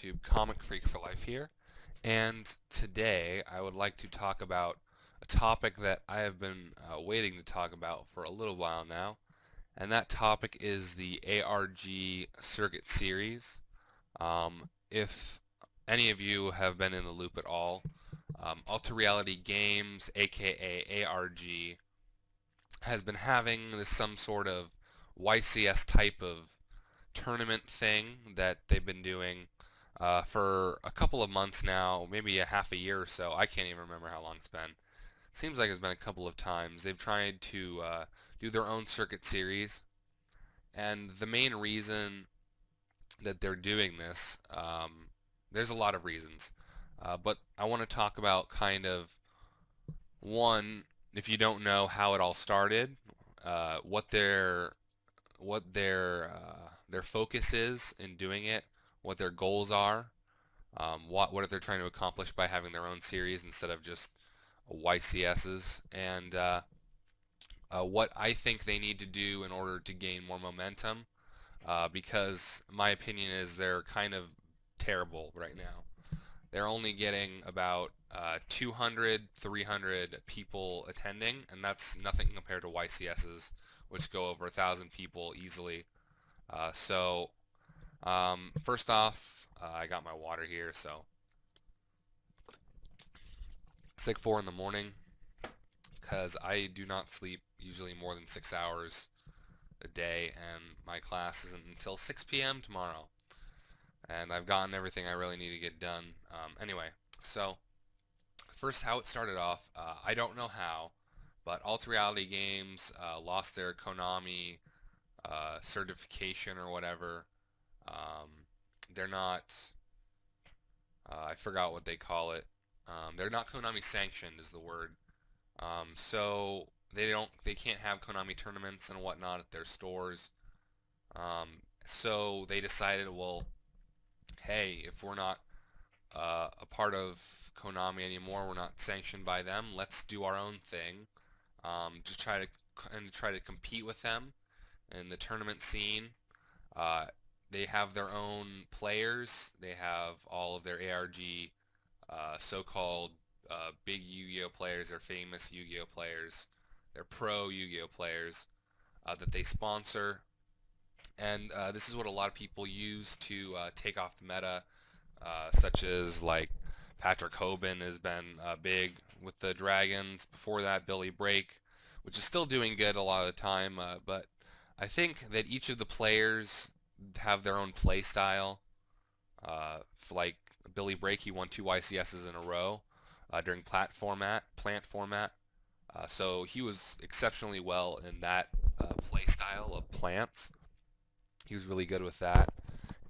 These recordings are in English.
YouTube, Comic Freak for Life here, and today I would like to talk about a topic that I have been waiting to talk about for a little while now, and that topic is the ARG Circuit Series. If any of you have been in the loop at all, Alter Reality Games, aka ARG, has been having some sort of YCS type of tournament thing that they've been doing for a couple of months now, maybe a half a year or so. I can't even remember how long it's been. Seems like it's been a couple of times. They've tried to do their own circuit series, and the main reason that they're doing this, there's a lot of reasons, but I want to talk about kind of one, if you don't know how it all started, what their focus is in doing it, what their goals are, what they're trying to accomplish by having their own series instead of just YCSs, and what I think they need to do in order to gain more momentum, because my opinion is they're kind of terrible right now. They're only getting about 200, 300 people attending, and that's nothing compared to YCSs, which go over 1,000 people easily. First off, I got my water here, so it's like 4 in the morning because I do not sleep usually more than 6 hours a day, and my class isn't until 6 p.m. tomorrow. And I've gotten everything I really need to get done. Anyway, so first, how it started off, I don't know how, but Alter Reality Games lost their Konami certification or whatever. They're not, I forgot what they call it. They're not Konami sanctioned is the word. So they can't have Konami tournaments and whatnot at their stores. So they decided, well, hey, if we're not a part of Konami anymore, we're not sanctioned by them, let's do our own thing. Just try to compete with them in the tournament scene. They have their own players. They have all of their ARG so-called big Yu-Gi-Oh players, their famous Yu-Gi-Oh players, their pro Yu-Gi-Oh players that they sponsor. And this is what a lot of people use to take off the meta, such as like Patrick Hoban has been big with the Dragons. Before that, Billy Brake, which is still doing good a lot of the time, but I think that each of the players have their own play style. Like Billy Brake, he won 2 YCSs in a row during plant format. So he was exceptionally well in that play style of plants. He was really good with that.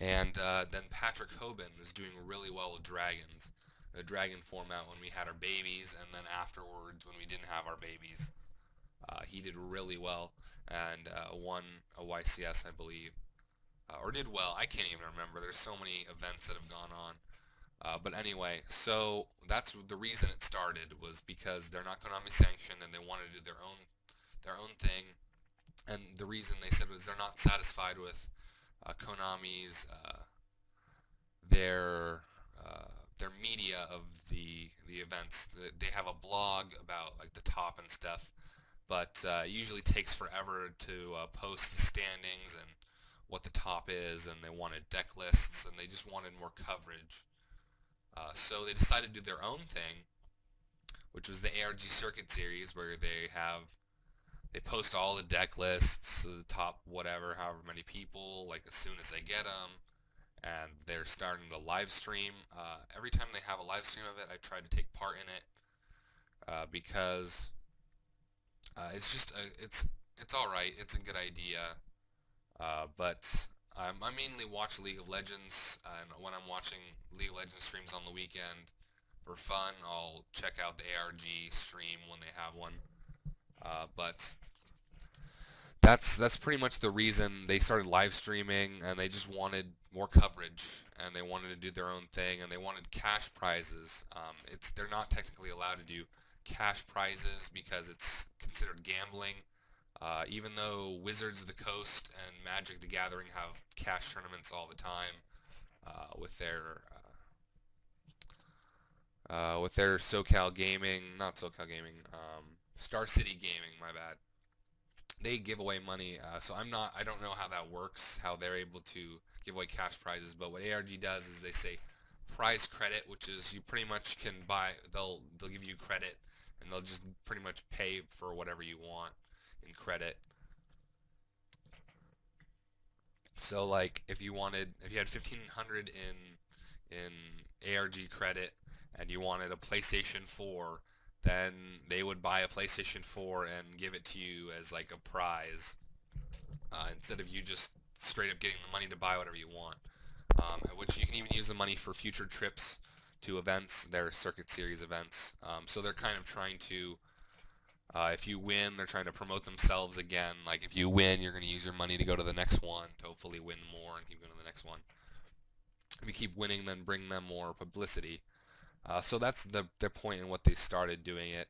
And then Patrick Hoban was doing really well with dragons. The dragon format when we had our babies, and then afterwards when we didn't have our babies. He did really well and won a YCS, I believe. Or did well, I can't even remember. There's so many events that have gone on. But anyway, so that's the reason it started, was because they're not Konami sanctioned and they wanted to do their own thing. And the reason they said was they're not satisfied with Konami's their media of the events. They have a blog about like the top and stuff, but it usually takes forever to post the standings and what the top is, and they wanted deck lists, and they just wanted more coverage. So they decided to do their own thing, which was the ARG Circuit Series, where they post all the deck lists, the top whatever, however many people, like as soon as they get them, and they're starting to live stream. Every time they have a live stream of it, I try to take part in it because it's just it's all right. It's a good idea, but I mainly watch League of Legends, and when I'm watching League of Legends streams on the weekend for fun, I'll check out the ARG stream when they have one. But that's pretty much the reason they started live streaming, and they just wanted more coverage, and they wanted to do their own thing, and they wanted cash prizes. They're not technically allowed to do cash prizes because it's considered gambling. Even though Wizards of the Coast and Magic the Gathering have cash tournaments all the time, with their SoCal Gaming, not SoCal Gaming, Star City Gaming, my bad. They give away money, so I don't know how that works, how they're able to give away cash prizes, but what ARG does is they say prize credit, which is you pretty much can buy, they'll give you credit, and they'll just pretty much pay for whatever you want in credit. So like if you had 1500 in ARG credit and you wanted a PlayStation 4, then they would buy a PlayStation 4 and give it to you as like a prize, instead of you just straight up getting the money to buy whatever you want. Which you can even use the money for future trips to events, their Circuit Series events. So they're kind of trying to, if you win, they're trying to promote themselves again. Like if you win, you're going to use your money to go to the next one to hopefully win more and keep going to the next one. If you keep winning, then bring them more publicity. So that's their point in what they started doing it.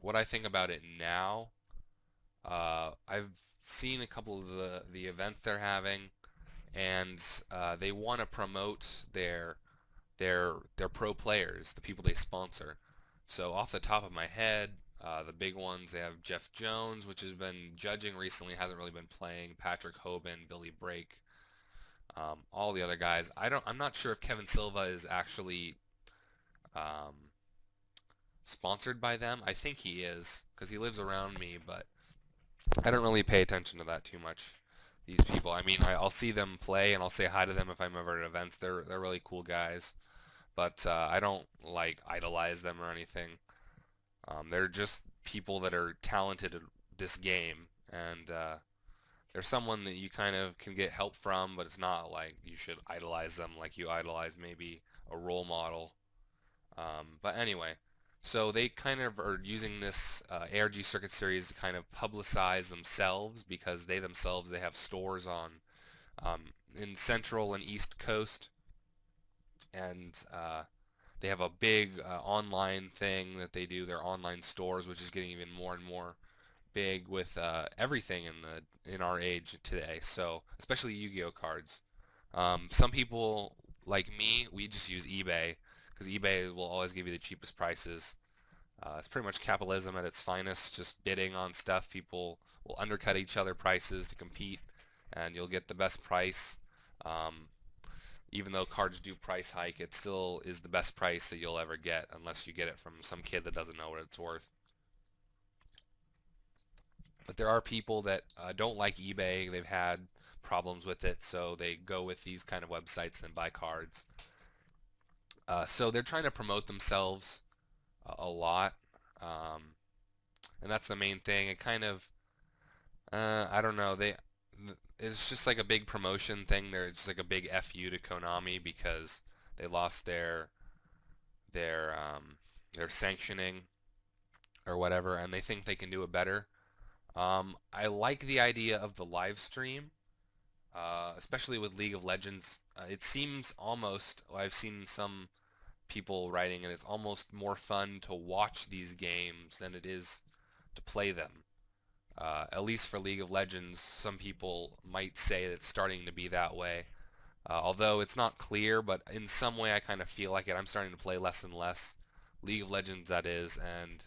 What I think about it now, I've seen a couple of the events they're having, and they want to promote their pro players, the people they sponsor. So off the top of my head, the big ones, they have Jeff Jones, which has been judging recently, hasn't really been playing, Patrick Hoban, Billy Brake, all the other guys. I'm not sure if Kevin Silva is actually um, sponsored by them. I think he is, because he lives around me, but I don't really pay attention to that too much. These people, I mean, I'll see them play and I'll say hi to them if I'm ever at events. They're really cool guys, but I don't like idolize them or anything. They're just people that are talented at this game, and they're someone that you kind of can get help from, but it's not like you should idolize them like you idolize maybe a role model. But anyway, so they kind of are using this ARG Circuit Series to kind of publicize themselves, because they themselves, they have stores on in Central and East Coast, and they have a big online thing that they do, their online stores, which is getting even more and more big with everything in our age today. So especially Yu-Gi-Oh cards. Some people like me, we just use eBay, because eBay will always give you the cheapest prices. It's pretty much capitalism at its finest, just bidding on stuff. People will undercut each other prices to compete, and you'll get the best price. Even though cards do price hike, it still is the best price that you'll ever get, unless you get it from some kid that doesn't know what it's worth. But there are people that don't like eBay. They've had problems with it, so they go with these kind of websites and buy cards. So they're trying to promote themselves a lot, and that's the main thing. It kind of, I don't know, it's just like a big promotion thing. They're just like a big FU to Konami, because they lost their sanctioning or whatever, and they think they can do it better. I like the idea of the live stream, especially with League of Legends. It seems almost, I've seen some people writing, and it's almost more fun to watch these games than it is to play them. At least for League of Legends, some people might say it's starting to be that way. Although it's not clear, but in some way I kind of feel like it. I'm starting to play less and less League of Legends, that is, and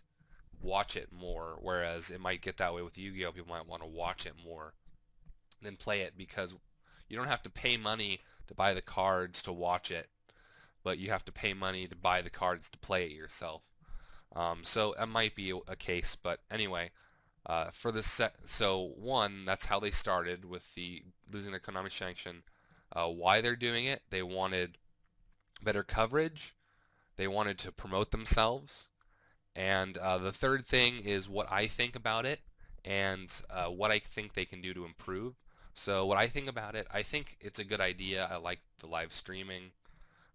watch it more, whereas it might get that way with Yu-Gi-Oh! People might want to watch it more than play it, because you don't have to pay money to buy the cards to watch it, but you have to pay money to buy the cards to play it yourself. So it might be a case, but anyway, for the set, so one, that's how they started with the losing their Konami sanction. Why they're doing it, they wanted better coverage, they wanted to promote themselves, and the third thing is what I think about it, and what I think they can do to improve. So what I think about it, I think it's a good idea. I like the live streaming.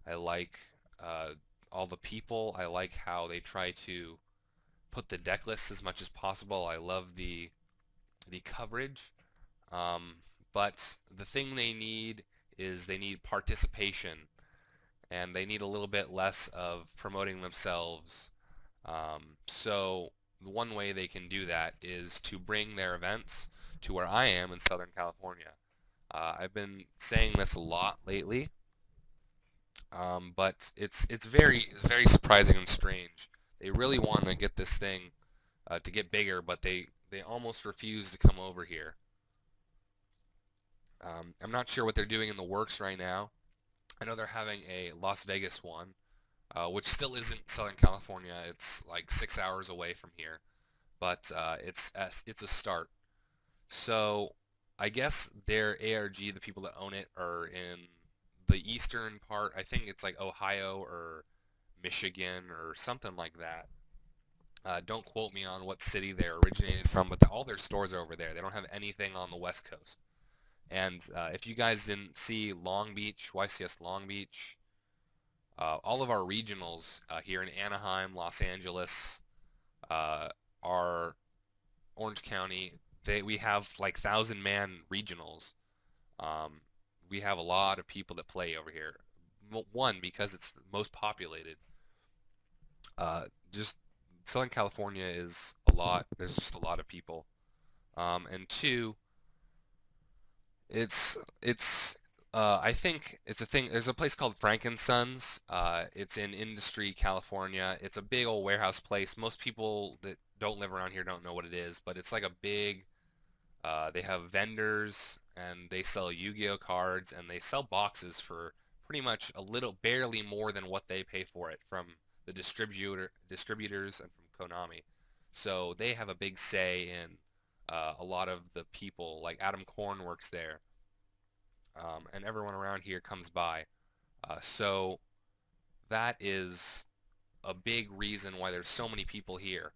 I like all the people. I like how they try to put the deck lists as much as possible. I love the coverage. But the thing they need is they need participation, and they need a little bit less of promoting themselves. So the one way they can do that is to bring their events to where I am in Southern California. I've been saying this a lot lately, but it's very surprising and strange. They really want to get this thing to get bigger, but they almost refuse to come over here. I'm not sure what they're doing in the works right now. I know they're having a Las Vegas one, which still isn't Southern California. It's like 6 hours away from here, but it's a start. So I guess their ARG, the people that own it, are in the eastern part. I think it's like Ohio or Michigan or something like that. Don't quote me on what city they're originated from, but all their stores are over there. They don't have anything on the West Coast. And if you guys didn't see Long Beach, YCS Long Beach, all of our regionals here in Anaheim, Los Angeles, our Orange County, we have like 1,000-man regionals. Um, we have a lot of people that play over here. One, because it's the most populated. Just Southern California is a lot. There's just a lot of people. And two, I think it's a thing. There's a place called Frankensons. It's in Industry, California. It's a big old warehouse place. Most people that don't live around here don't know what it is, but it's like a big. They have vendors and they sell Yu-Gi-Oh cards and they sell boxes for pretty much barely more than what they pay for it from the distributors and from Konami. So they have a big say in a lot of the people. Like Adam Korn works there, and everyone around here comes by. So that is a big reason why there's so many people here.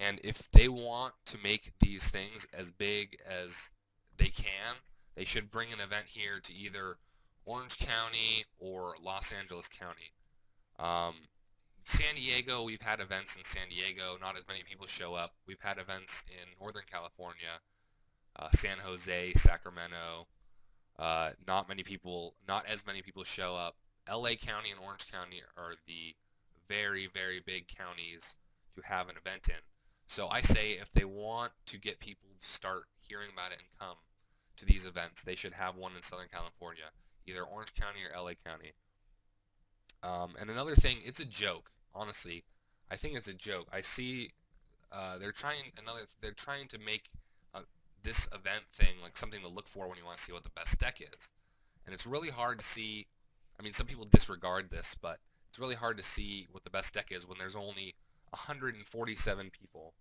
And if they want to make these things as big as they can, they should bring an event here to either Orange County or Los Angeles County. Um, San Diego, we've had events in San Diego. Not as many people show up. We've had events in Northern California, San Jose, Sacramento. Not as many people show up. LA County and Orange County are the very big counties to have an event in. So I say if they want to get people to start hearing about it and come to these events, they should have one in Southern California, either Orange County or LA County. And another thing, it's a joke. Honestly, I think it's a joke. I see they're trying to make uh, this event thing like something to look for when you want to see what the best deck is. And it's really hard to see. I mean, some people disregard this, but it's really hard to see what the best deck is when there's only 147 people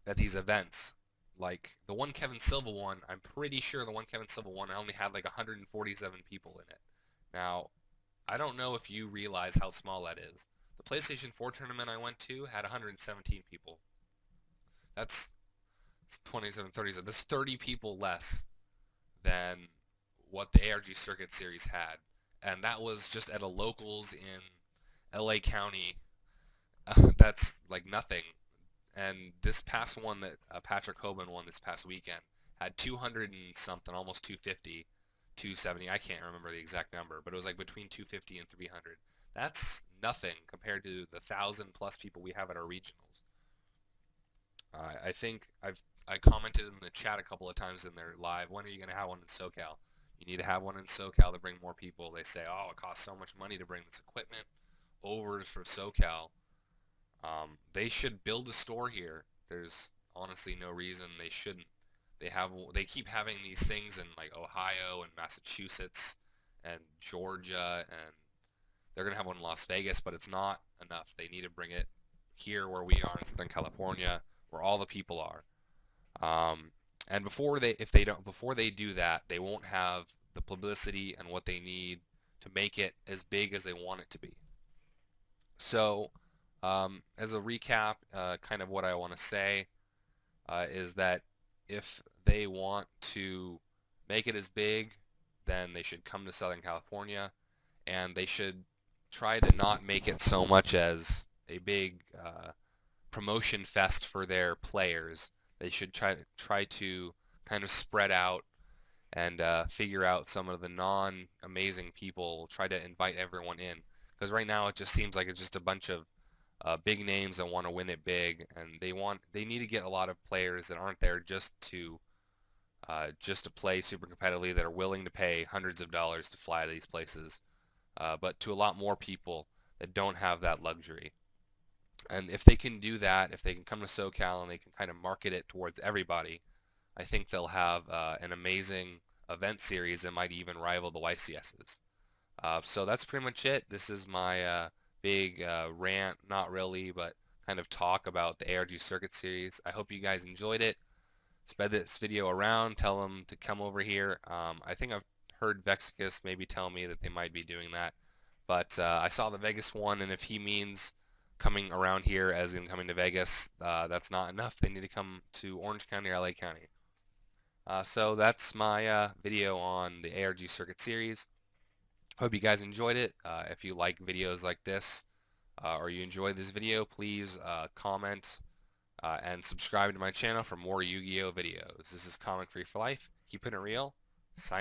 at these events. Like the one Kevin Silva one, I'm pretty sure the one Kevin Silva one only had like 147 people in it. Now, I don't know if you realize how small that is. The PlayStation 4 tournament I went to had 117 people. That's 27, 30. That's 30 people less than what the ARG Circuit Series had. And that was just at a locals in LA County. That's like nothing. And this past one that Patrick Hoban won this past weekend had 200 and something, almost 250, 270. I can't remember the exact number, but it was like between 250 and 300. That's nothing compared to the 1,000+ people we have at our regionals. I think I commented in the chat a couple of times in their live. When are you going to have one in SoCal? You need to have one in SoCal to bring more people. They say, oh, it costs so much money to bring this equipment over for SoCal. They should build a store here. There's honestly no reason they shouldn't. They keep having these things in like Ohio and Massachusetts and Georgia, and they're gonna have one in Las Vegas, but it's not enough. They need to bring it here where we are in Southern California, where all the people are. And before they do that, they won't have the publicity and what they need to make it as big as they want it to be. So, as a recap, kind of what I want to say is that if they want to make it as big, then they should come to Southern California, and they should try to not make it so much as a big promotion fest for their players. They should try to kind of spread out and figure out some of the non-amazing people, try to invite everyone in. Because right now it just seems like it's just a bunch of big names that want to win it big, and they need to get a lot of players that aren't there just to just to play super competitively that are willing to pay hundreds of dollars to fly to these places, but to a lot more people that don't have that luxury. And if they can do that, if they can come to SoCal and they can kind of market it towards everybody, I think they'll have an amazing event series that might even rival the YCS's. So that's pretty much it. This is my big rant, not really, but kind of talk about the ARG Circuit Series. I hope you guys enjoyed it. Spread this video around. Tell them to come over here. I think I've heard Vexicus maybe tell me that they might be doing that. But I saw the Vegas one, and if he means coming around here as in coming to Vegas, that's not enough. They need to come to Orange County or LA County. So that's my video on the ARG Circuit Series. Hope you guys enjoyed it. If you like videos like this, or you enjoyed this video, please comment and subscribe to my channel for more Yu-Gi-Oh videos. This is Comic Free for Life. Keeping it real.